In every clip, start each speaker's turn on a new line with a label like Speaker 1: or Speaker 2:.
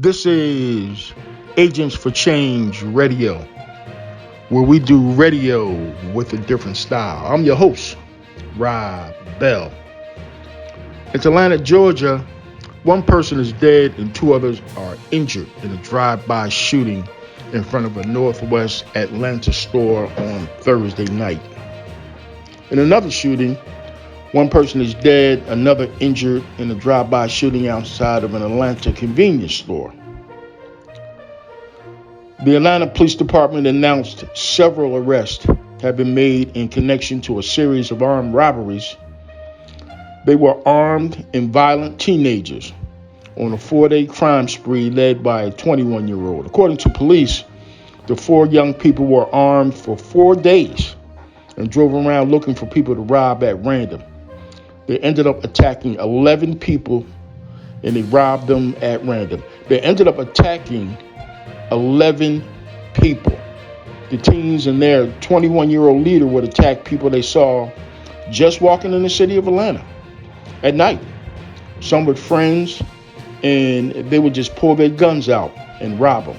Speaker 1: This is Agents for Change Radio, where we do radio with a different style. I'm your host, Rob Bell. In Atlanta, Georgia, one person is dead and two others are injured in a drive-by shooting in front of a Northwest Atlanta store on Thursday night. In another shooting, one person is dead, another injured in a drive-by shooting outside of an Atlanta convenience store. The Atlanta Police Department announced several arrests have been made in connection to a series of armed robberies. They were armed and violent teenagers on a 4-day crime spree led by a 21-year-old. According to police, the four young people were armed for 4 days and drove around looking for people to rob at random. They ended up attacking 11 people and they robbed them at random. They ended up attacking 11 people. The teens and their 21-year-old leader would attack people they saw just walking in the city of Atlanta at night. Some with friends, and they would just pull their guns out and rob them.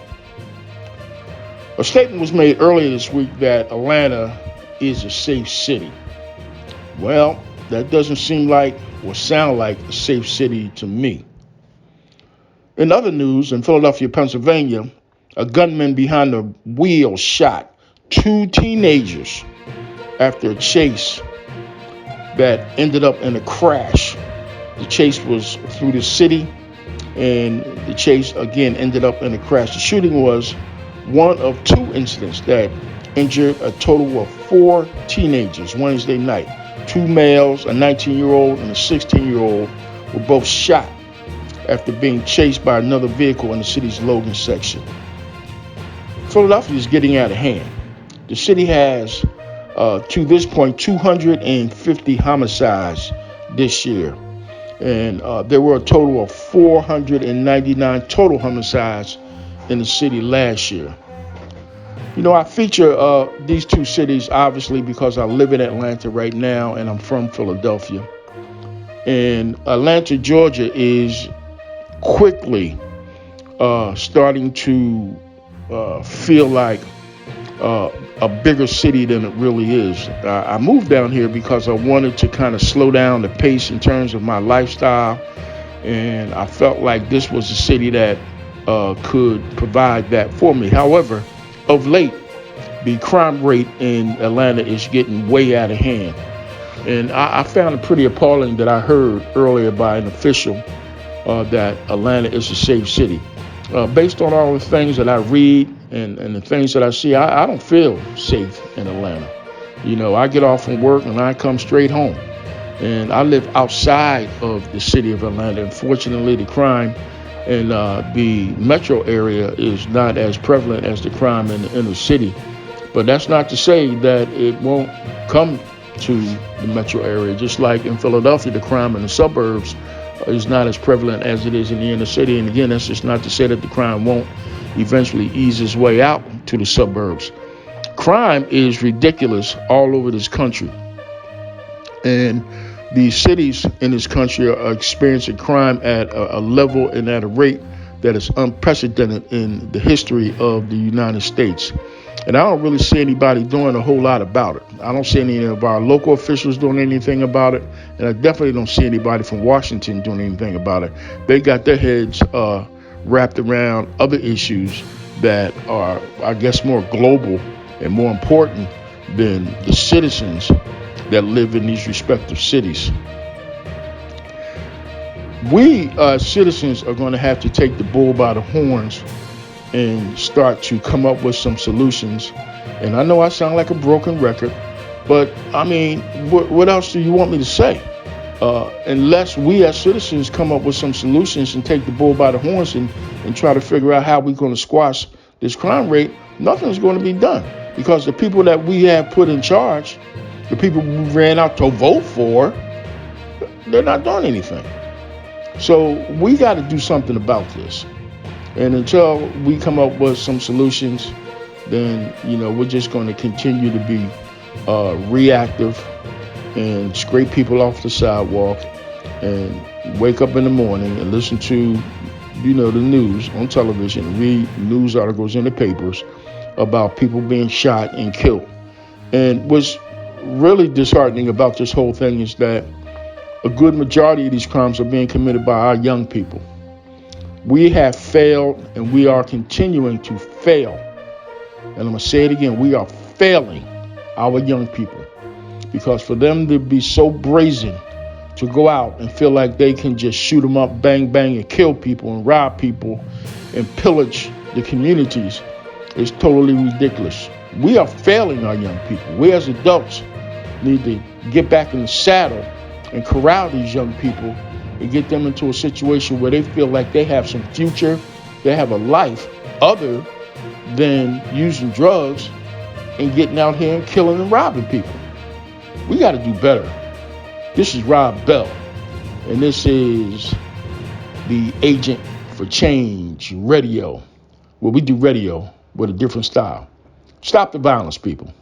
Speaker 1: A statement was made earlier this week that Atlanta is a safe city. Well, that doesn't seem like or sound like a safe city to me. In other news, in Philadelphia, Pennsylvania, a gunman behind the wheel shot 2 teenagers after a chase that ended up in a crash. The chase was through the city, and the chase again ended up in a crash. The shooting was one of 2 incidents that injured a total of 4 teenagers Wednesday night. 2 males, a 19-year-old and a 16-year-old, were both shot after being chased by another vehicle in the city's Logan section. Philadelphia is getting out of hand. The city has, to this point, 250 homicides this year. And there were a total of 499 total homicides in the city last year. You know, I feature these 2 cities, obviously, because I live in Atlanta right now and I'm from Philadelphia. And Atlanta, Georgia is quickly starting to feel like a bigger city than it really is. I moved down here because I wanted to kind of slow down the pace in terms of my lifestyle. And I felt like this was a city that could provide that for me. However, of late, the crime rate in Atlanta is getting way out of hand. And I found it pretty appalling that I heard earlier by an official that Atlanta is a safe city. Based on all the things that I read and the things that I see, I don't feel safe in Atlanta. You know, I get off from work and I come straight home. And I live outside of the city of Atlanta. Unfortunately, the crime in the metro area is not as prevalent as the crime in the inner city. But that's not to say that it won't come to the metro area. Just like in Philadelphia, the crime in the suburbs is not as prevalent as it is in the inner city. And again, that's just not to say that the crime won't eventually ease its way out to the suburbs. Crime is ridiculous all over this country. And the cities in this country are experiencing crime at a level and at a rate that is unprecedented in the history of the United States. And I don't really see anybody doing a whole lot about it. I don't see any of our local officials doing anything about it. And I definitely don't see anybody from Washington doing anything about it. They got their heads wrapped around other issues that are, I guess, more global and more important than the citizens that live in these respective cities. We citizens are going to have to take the bull by the horns and start to come up with some solutions. And I know I sound like a broken record, but I mean, what else do you want me to say? Unless we as citizens come up with some solutions and take the bull by the horns and try to figure out how we're going to squash this crime rate, nothing's going to be done. Because the people that we have put in charge, the people we ran out to vote for, they're not doing anything. So we got to do something about this. And until we come up with some solutions, then, you know, we're just going to continue to be reactive and scrape people off the sidewalk and wake up in the morning and listen to the news on television, read news articles in the papers about people being shot and killed. And what's really disheartening about this whole thing is that a good majority of these crimes are being committed by our young people. We have failed, and we are continuing to fail. And I'm going to say it again. We are failing our young people, because for them to be so brazen to go out and feel like they can just shoot them up, bang, bang, and kill people and rob people and pillage the communities is totally ridiculous. We are failing our young people. We as adults need to get back in the saddle and corral these young people and get them into a situation where they feel like they have some future, they have a life other than using drugs and getting out here and killing and robbing people. We got to do better. This is Rob Bell, and this is the Agent for Change Radio, where we do radio with a different style. Stop the violence, people.